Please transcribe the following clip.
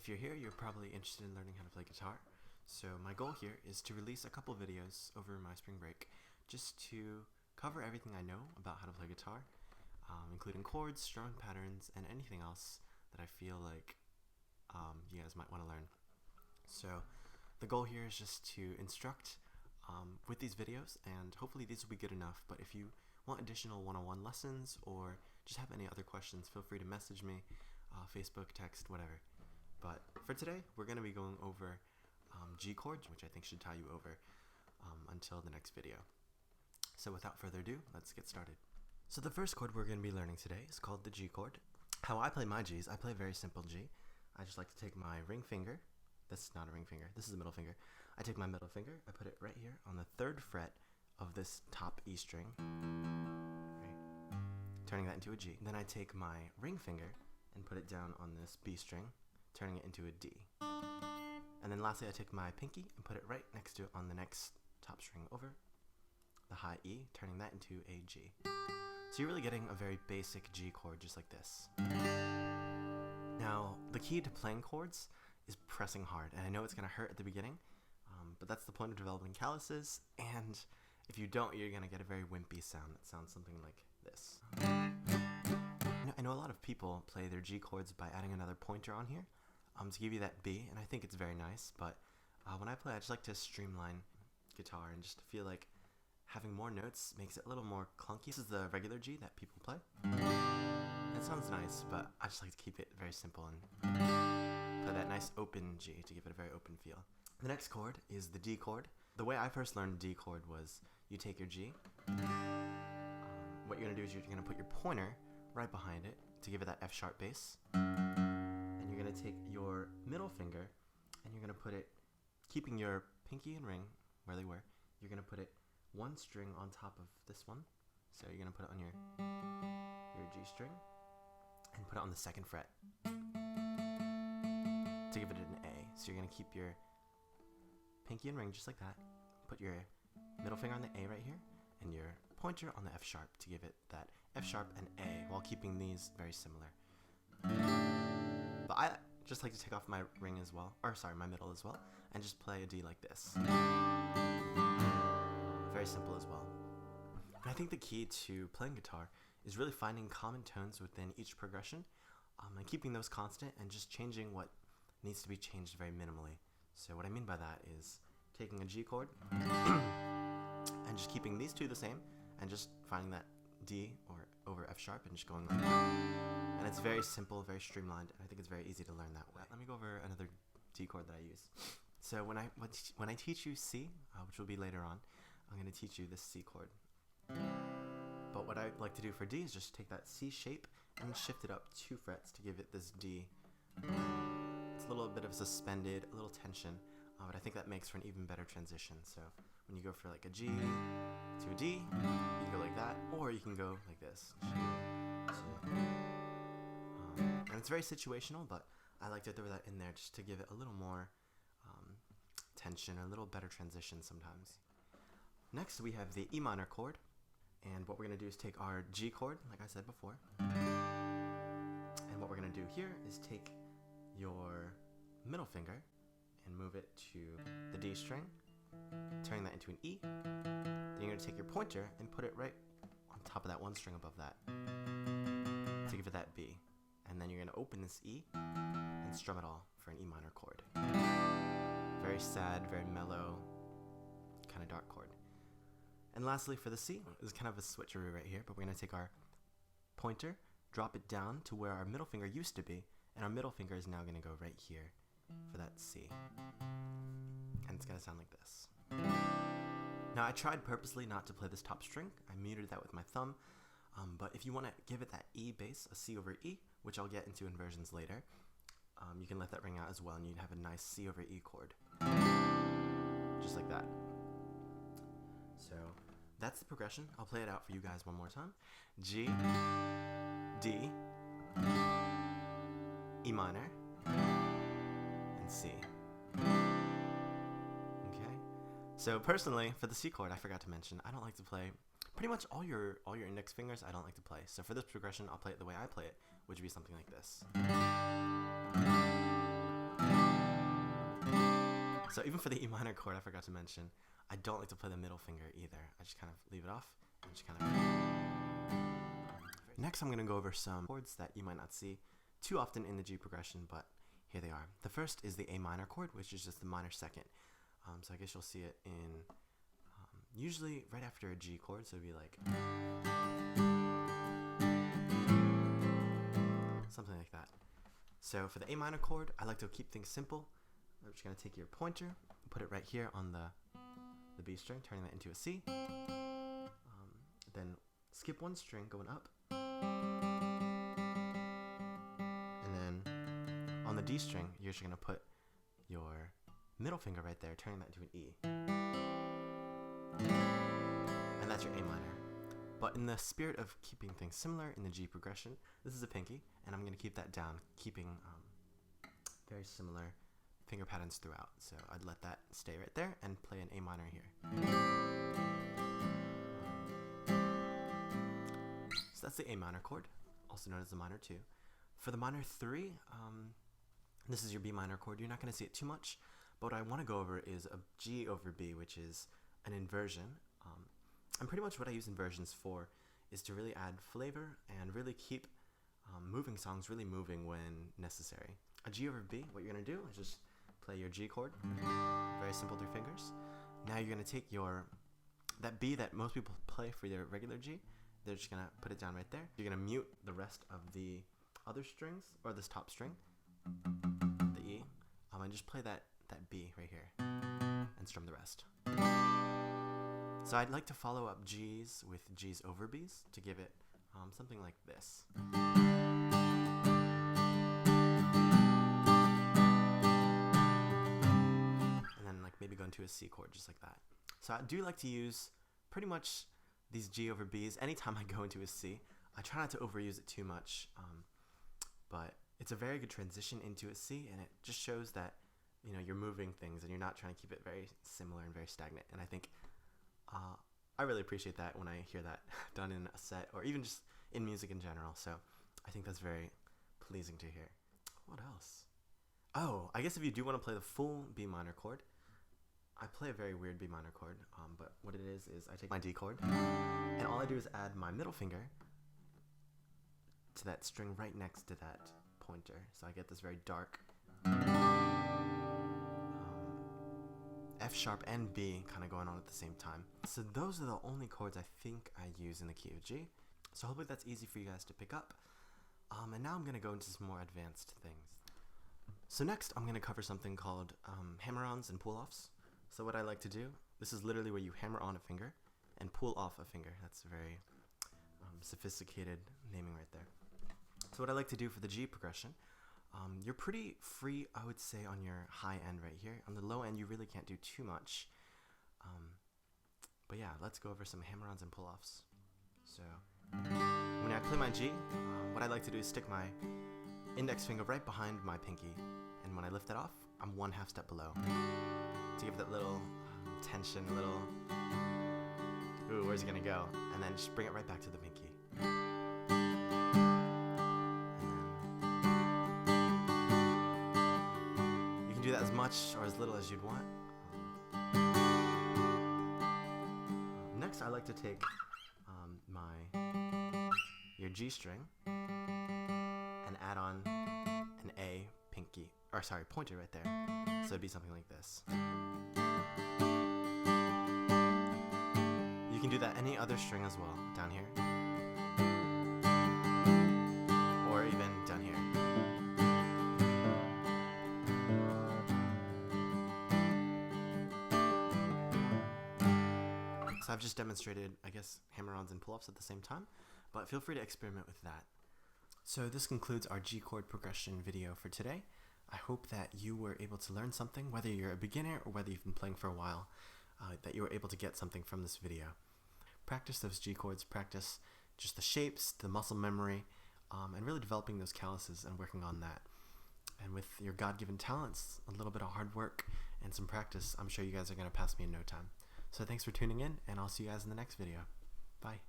If you're here, you're probably interested in learning how to play guitar. So my goal here is to release a couple videos over my spring break just to cover everything I know about how to play guitar, including chords, strumming patterns, and anything else that I feel like you guys might want to learn. So the goal here is just to instruct with these videos, and hopefully these will be good enough. But if you want additional one-on-one lessons or just have any other questions, feel free to message me, Facebook, text, whatever. But for today, we're going to be going over G chords, which I think should tie you over until the next video. So without further ado, let's get started. So the first chord we're going to be learning today is called the G chord. How I play my G's, I play a very simple G. I just like to take my ring finger. This is not a ring finger, this is a middle finger. I take my middle finger, I put it right here on the 3rd fret of this top E string, right? Turning that into a G. Then I take my ring finger and put it down on this B string, turning it into a D. And then lastly, I take my pinky and put it right next to it on the next top string over the high E, turning that into a G. So you're really getting a very basic G chord just like this. Now, the key to playing chords is pressing hard, and I know it's going to hurt at the beginning, but that's the point of developing calluses, and if you don't, you're going to get a very wimpy sound that sounds something like this. I know a lot of people play their G chords by adding another pointer on here to give you that B, and I think it's very nice, but when I play, I just like to streamline guitar and just feel like having more notes makes it a little more clunky. This is the regular G that people play. It sounds nice, but I just like to keep it very simple and play that nice open G to give it a very open feel. The next chord is the D chord. The way I first learned D chord was you take your G. What you're going to do is you're going to put your pointer right behind it to give it that F sharp bass. And you're going to take your middle finger and you're going to put it, keeping your pinky and ring where they were, you're going to put it one string on top of this one. So you're going to put it on your G string and put it on the 2nd fret to give it an A. So you're going to keep your pinky and ring just like that, put your middle finger on the A right here, and your pointer on the F sharp to give it that F sharp and A while keeping these very similar. But I just like to take off my ring as well, or sorry, my middle as well, and just play a D like this. Very simple as well. And I think the key to playing guitar is really finding common tones within each progression and keeping those constant and just changing what needs to be changed very minimally. So what I mean by that is taking a G chord and just keeping these two the same and just finding that D or over F sharp and just going like that. And it's very simple, very streamlined, and I think it's very easy to learn that way. Let me go over another D chord that I use. So when I teach you C, which will be later on, I'm going to teach you this C chord. But what I like to do for D is just take that C shape and shift it up 2 frets to give it this D. It's a little bit of suspended, a little tension, but I think that makes for an even better transition. So when you go for like a G to a D, you can go like that, or you can go like this. And it's very situational, but I like to throw that in there just to give it a little more tension, a little better transition sometimes. Next we have the E minor chord, and what we're going to do is take our G chord, like I said before, and what we're going to do here is take your middle finger and move it to the D string, turning that into an E. Then you're going to take your pointer and put it right on top of that one string above that to give it that B. And then you're going to open this E and strum it all for an E minor chord. Very sad, very mellow, kind of dark chord. And lastly for the C, this is kind of a switcheroo right here, but we're going to take our pointer, drop it down to where our middle finger used to be, and our middle finger is now going to go right here for that C. And it's going to sound like this. Now I tried purposely not to play this top string. I muted that with my thumb. But if you want to give it that E bass, a C over E, which I'll get into inversions later, you can let that ring out as well, and you'd have a nice C over E chord. Just like that. So that's the progression. I'll play it out for you guys one more time. G, D, E minor, and C. Okay. So personally, for the C chord, I forgot to mention, I don't like to play pretty much all your index fingers. I don't like to play. So for this progression, I'll play it the way I play it, which would be something like this. So even for the E minor chord, I forgot to mention, I don't like to play the middle finger either. I just kind of leave it off and just kind of... Next, I'm going to go over some chords that you might not see too often in the G progression, but here they are. The first is the A minor chord, which is just the minor second. So I guess you'll see it in usually right after a G chord, so it'd be like something like that. So for the A minor chord, I like to keep things simple. I'm just going to take your pointer, put it right here on the B string, turning that into a C. Then skip one string going up. And then on the D string, you're just going to put your middle finger right there, turning that into an E. And that's your A minor. But in the spirit of keeping things similar in the G progression, this is a pinky, and I'm going to keep that down, keeping very similar finger patterns throughout. So I'd let that stay right there and play an A minor here. So that's the A minor chord, also known as the minor 2. For the minor 3, this is your B minor chord. You're not going to see it too much, but what I want to go over is a G over B, which is an inversion. And pretty much what I use inversions for is to really add flavor and really keep moving songs really moving when necessary. A G over B, what you're going to do is just play your G chord, very simple 3 fingers. Now you're going to take that B that most people play for their regular G, they're just going to put it down right there. You're going to mute the rest of the other strings, or this top string, the E, and just play that B right here, and strum the rest. So I'd like to follow up G's with G's over B's to give it something like this. And then like maybe go into a C chord just like that. So I do like to use pretty much these G over B's anytime I go into a C. I try not to overuse it too much, but it's a very good transition into a C, and it just shows that you're moving things and you're not trying to keep it very similar and very stagnant. And I think I really appreciate that when I hear that done in a set or even just in music in general. So I think that's very pleasing to hear. What else? Oh, I guess if you do want to play the full B minor chord, I play a very weird B minor chord, but what it is I take my D chord and all I do is add my middle finger to that string right next to that pointer. So I get this very dark F sharp and B kind of going on at the same time. So those are the only chords I think I use in the key of G. So hopefully that's easy for you guys to pick up. And now I'm going to go into some more advanced things. So next I'm going to cover something called Hammerons and Pulloffs. So what I like to do, this is literally where you hammer on a finger and pull off a finger. That's very sophisticated naming right there. So what I like to do for the G progression, you're pretty free, I would say, on your high end right here. On the low end, you really can't do too much. But yeah, let's go over some hammer-ons and pull-offs. So when I play my G, what I like to do is stick my index finger right behind my pinky. And when I lift it off, I'm 1/2 step below. To give that little tension, a little, ooh, where's it gonna go? And then just bring it right back to the pinky. Do that as much or as little as you'd want. Next, I like to take your G string and add on an A pointer right there. So it'd be something like this. You can do that any other string as well, down here, or even down here. So I've just demonstrated, I guess, hammer-ons and pull-offs at the same time, but feel free to experiment with that. So this concludes our G chord progression video for today. I hope that you were able to learn something, whether you're a beginner or whether you've been playing for a while, that you were able to get something from this video. Practice those G chords, practice just the shapes, the muscle memory, and really developing those calluses and working on that. And with your God-given talents, a little bit of hard work, and some practice, I'm sure you guys are going to pass me in no time. So thanks for tuning in, and I'll see you guys in the next video. Bye.